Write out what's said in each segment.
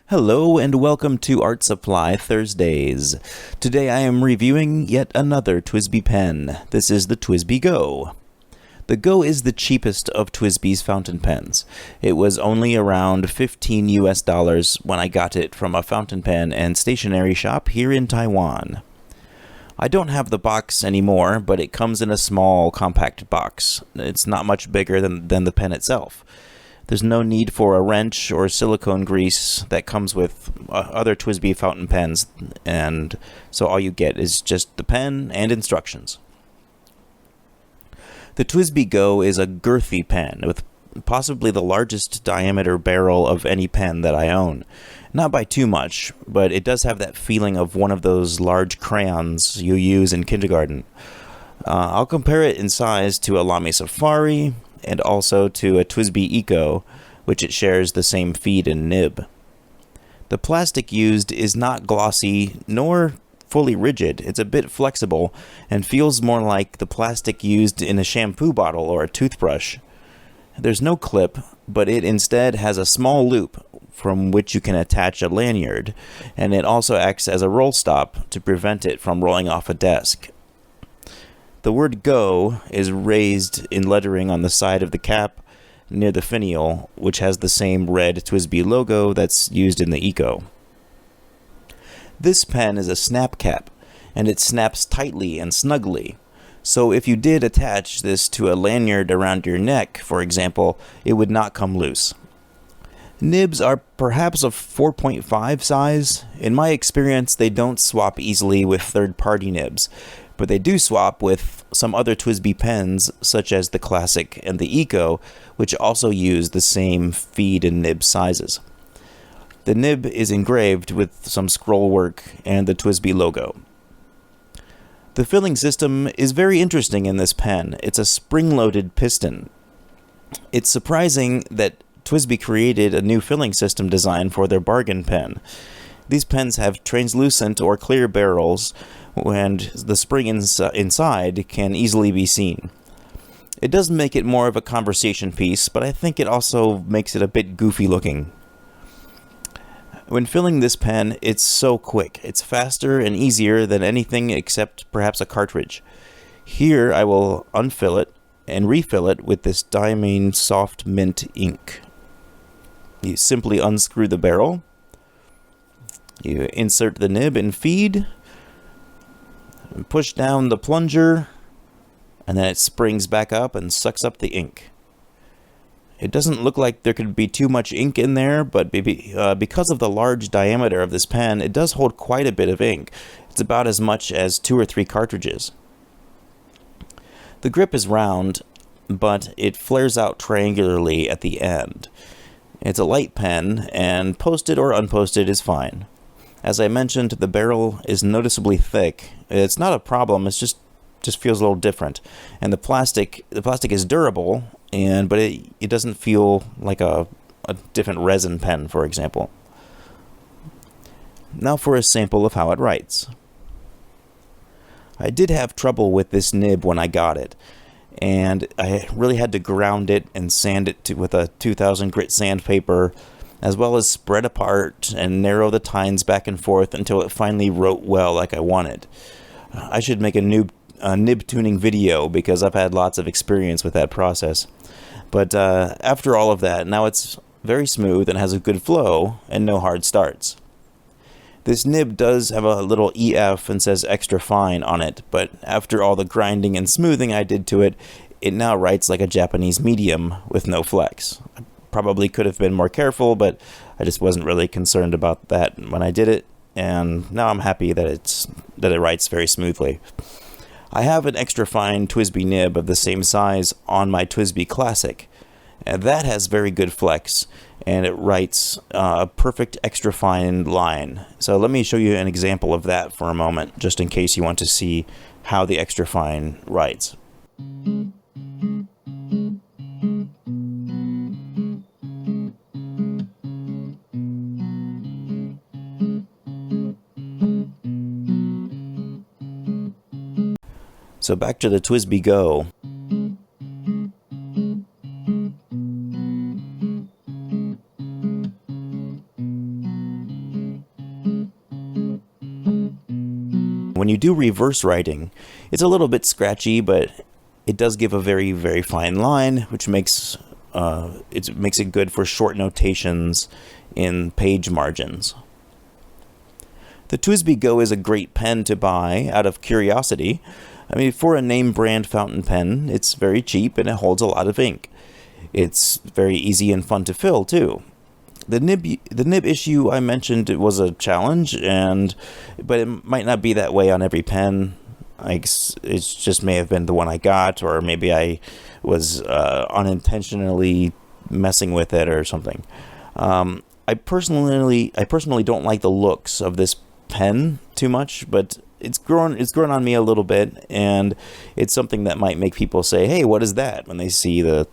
Hello and welcome to Art Supply Thursdays. Today I am reviewing yet another TWSBI pen. This is the TWSBI Go. The Go is the cheapest of TWSBI's fountain pens. It was only around $15 US when I got it from a fountain pen and stationery shop here in Taiwan. I don't have the box anymore, but it comes in a small, compact box. It's not much bigger than the pen itself. There's no need for a wrench or silicone grease that comes with other TWSBI fountain pens, and so all you get is just the pen and instructions. The TWSBI Go is a girthy pen with possibly the largest diameter barrel of any pen that I own. Not by too much, but it does have that feeling of one of those large crayons you use in kindergarten. I'll compare it in size to a Lamy Safari, and also to a TWSBI Eco, which it shares the same feed and nib. The plastic used is not glossy nor fully rigid. It's a bit flexible and feels more like the plastic used in a shampoo bottle or a toothbrush. There's no clip, but it instead has a small loop from which you can attach a lanyard, and it also acts as a roll stop to prevent it from rolling off a desk. The word Go is raised in lettering on the side of the cap near the finial, which has the same red TWSBI logo that's used in the Eco. This pen is a snap cap, and it snaps tightly and snugly. So if you did attach this to a lanyard around your neck, for example, it would not come loose. Nibs are perhaps a 4.5 size. In my experience, they don't swap easily with third-party nibs, but they do swap with some other TWSBI pens, such as the Classic and the Eco, which also use the same feed and nib sizes. The nib is engraved with some scroll work and the TWSBI logo. The filling system is very interesting in this pen. It's a spring-loaded piston. It's surprising that TWSBI created a new filling system design for their bargain pen. These pens have translucent or clear barrels, and the spring inside can easily be seen. It does make it more of a conversation piece, but I think it also makes it a bit goofy looking. When filling this pen, it's so quick. It's faster and easier than anything except perhaps a cartridge. Here I will unfill it and refill it with this Diamine Soft Mint ink. You simply unscrew the barrel. You insert the nib and feed, push down the plunger, and then it springs back up and sucks up the ink. It doesn't look like there could be too much ink in there, but because of the large diameter of this pen, it does hold quite a bit of ink. It's about as much as 2 or 3 cartridges. The grip is round, but it flares out triangularly at the end. It's a light pen, and posted or unposted is fine. As I mentioned, the barrel is noticeably thick. It's not a problem, it just feels a little different. And the plastic is durable, but it doesn't feel like a different resin pen, for example. Now for a sample of how it writes. I did have trouble with this nib when I got it, and I really had to ground it and sand it with a 2000 grit sandpaper, as well as spread apart and narrow the tines back and forth until it finally wrote well like I wanted. I should make a nib tuning video because I've had lots of experience with that process. But after all of that, now it's very smooth and has a good flow and no hard starts. This nib does have a little EF and says extra fine on it, but after all the grinding and smoothing I did to it, it now writes like a Japanese medium with no flex. I probably could have been more careful, but I just wasn't really concerned about that when I did it, and now I'm happy that it writes very smoothly. I have an extra fine TWSBI nib of the same size on my TWSBI Classic, and that has very good flex, and it writes a perfect extra fine line. So let me show you an example of that for a moment, just in case you want to see how the extra fine writes. So back to the TWSBI Go. when you do reverse writing, it's a little bit scratchy, but it does give a very, very fine line, which makes it good for short notations in page margins. The TWSBI Go is a great pen to buy out of curiosity. I mean, for a name brand fountain pen, it's very cheap and it holds a lot of ink. It's very easy and fun to fill, too. The nib issue I mentioned, it was a challenge, but it might not be that way on every pen. It just may have been the one I got, or maybe I was unintentionally messing with it or something. I personally don't like the looks of this pen too much, but it's grown on me a little bit, and it's something that might make people say, "Hey, what is that?" when they see the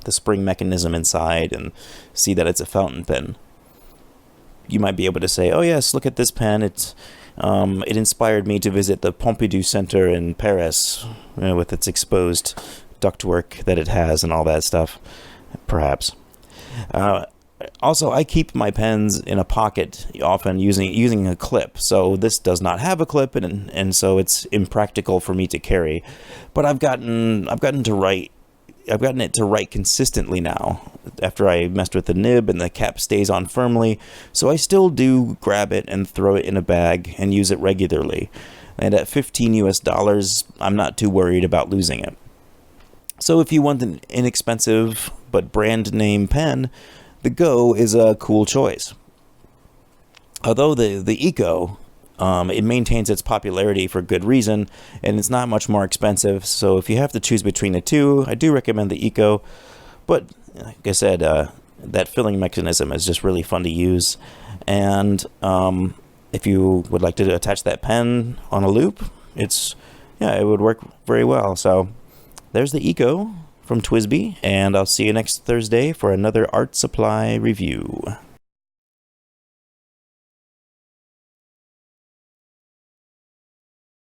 spring mechanism inside and see that it's a fountain pen. You might be able to say, "Oh yes, look at this pen. It inspired me to visit the Pompidou Center in Paris, with its exposed ductwork that it has and all that stuff." Perhaps. Also, I keep my pens in a pocket, often using a clip. So this does not have a clip, and so it's impractical for me to carry. But I've gotten it to write consistently now, after I messed with the nib and the cap stays on firmly, so I still do grab it and throw it in a bag and use it regularly. And at $15, I'm not too worried about losing it. So if you want an inexpensive but brand name pen, the Go is a cool choice. Although the Eco, it maintains its popularity for good reason, and it's not much more expensive. So if you have to choose between the two, I do recommend the Eco. But like I said, that filling mechanism is just really fun to use. And if you would like to attach that pen on a loop, it would work very well. So there's the Eco from TWSBI, and I'll see you next Thursday for another art supply review.